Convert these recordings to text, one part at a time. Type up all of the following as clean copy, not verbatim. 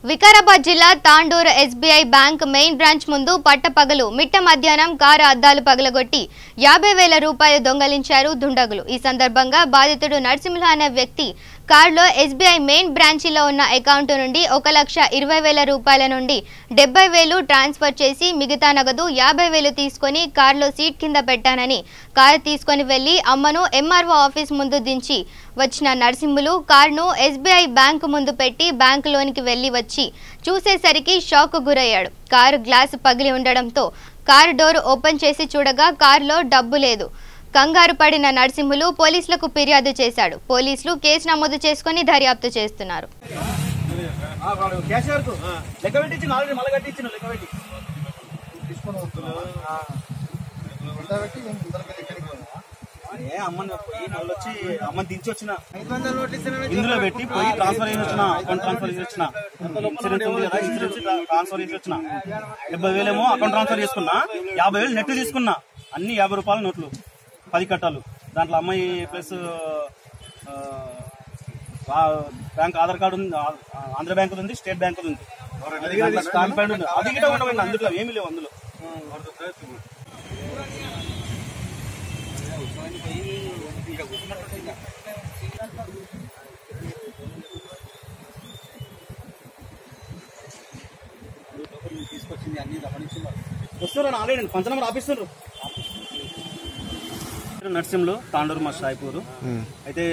వికారాబాద్ జిల్లా Tandur SBI bank main branch ముందు పట్టపగలు మిట్ట మధ్యాహ్నం కారు అద్దాలు పగలగొట్టి 50,000 రూపాయలు దొంగలించారు దుండగులు। ఈ సందర్భంగా బాధితుడు నరసింహ అనే వ్యక్తి కారులో ఎస్బీఐ మెయిన్ బ్రాంచిలో ఉన్న అకౌంట్ నుండి 1,20,000 రూపాయల నుండి 70,000 ట్రాన్స్ఫర్ చేసి మిగతా నగదు 50,000 తీసుకొని కారులో సీట్ కింద పెట్టానని కారు తీసుకొని వెళ్లి అమ్మను ఎంఆర్ఓ ఆఫీస్ ముందు దించి వచ్చిన నరసింహులు కారును ఎస్బీఐ బ్యాంకు ముందు పెట్టి బ్యాంకులోనికి వెళ్లి వచ్చి చూసేసరికి షాక్ గురయ్యాడు। కారు గ్లాస్ పగిలి ఉండడంతో కారు డోర్ ఓపెన్ చేసి చూడగా కారులో డబ్బు లేదు। కంగారు పడిన నరసింహులు పోలీసులకు ఫిర్యాదు చేశాడు। పోలీసులు కేసు నమోదు చేసుకొని దర్యాప్తు చేస్తున్నారు। అమ్మని దించి వచ్చిన ఇందులో పెట్టి పోయి ట్రాన్స్ఫర్ చేసి వచ్చిన అకౌంట్ ట్రాన్స్ఫర్ చేసి వచ్చిన ఇన్సూరెన్స్ ట్రాన్స్ఫర్ చేసి వచ్చిన 70,000 ఏమో అకౌంట్ ట్రాన్స్ఫర్ చేసుకున్నా 50,000 నెట్ తీసుకున్నా అన్ని 50 రూపాయల నోట్లు 10 కట్టాలు దాంట్లో అమ్మాయి ప్లస్ బ్యాంక్ ఆధార్ కార్డు ఉంది, ఆంధ్ర బ్యాంకు ఉంది, స్టేట్ బ్యాంకు ఉంది, స్టాంప్ ప్యాడ్ ఉంది, అది గిట్ట ఉండవండి అందులో ఏమి లేవు అందులో। వస్తున్నారు ఆల్రెడీ పంచనమర్ ఆపిస్తున్నారు నర్సింహులు తాండూరు మా షాయిపూరు అయితే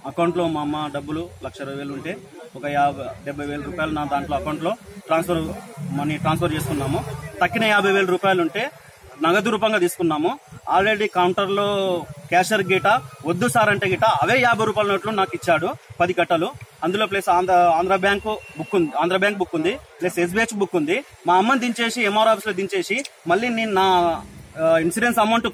అకౌంట్ లో మా అమ్మ డబ్బులు 1,20,000 ఉంటే ఒక 70,000 రూపాయలు నా దాంట్లో అకౌంట్ లో మనీ ట్రాన్స్ఫర్ చేసుకున్నాము। తక్కిన 50,000 రూపాయలు ఉంటే నగదు రూపంగా తీసుకున్నాము। ఆల్రెడీ కౌంటర్ లో క్యాషియర్ గిట వద్దు సార్ అంటే గిట అవే 50 రూపాయల నోట్లు నాకు ఇచ్చాడు 10 కట్టలు। అందులో ప్లస్ ఆంధ్ర బ్యాంక్ బుక్ ఉంది ప్లస్ ఎస్బీఐ బుక్ ఉంది। మా అమ్మని దించేసి ఎంఆర్ ఆఫీస్ లో దించేసి మళ్ళీ నేను నా ఇన్సూరెన్స్ అమౌంట్